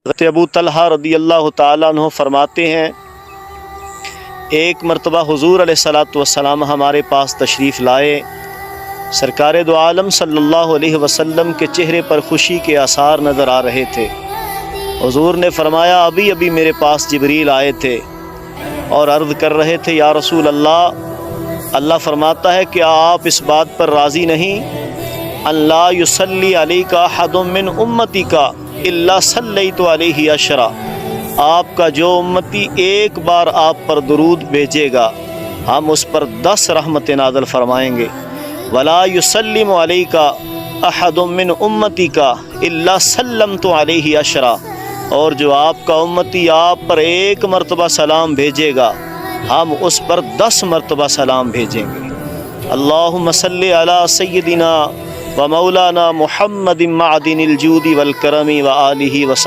حضرت ابو طلحہ رضی اللہ تعالیٰ عنہ فرماتے ہیں ایک مرتبہ حضور علیہ الصلاۃ والسلام ہمارے پاس تشریف لائے۔ سرکار دو عالم صلی اللہ علیہ وسلم کے چہرے پر خوشی کے آثار نظر آ رہے تھے۔ حضور نے فرمایا ابھی ابھی میرے پاس جبریل آئے تھے اور عرض کر رہے تھے یا رسول اللہ فرماتا ہے کہ آپ اس بات پر راضی نہیں اللہ یصلی علیک احد من امتی کا الا صلیت علیہ عشرا، آپ کا جو امتی ایک بار آپ پر درود بھیجے گا ہم اس پر 10 رحمت نازل فرمائیں گے۔ ولا یسلم علیک احد من امتی کا الا سلمت علیہ عشرا، اور جو آپ کا امتی آپ پر ایک مرتبہ سلام بھیجے گا ہم اس پر 10 مرتبہ سلام بھیجیں گے۔ اللہم صلی علی سیدنا و مولانا محمد معدن الجود والکرم و آلہ و صحبہ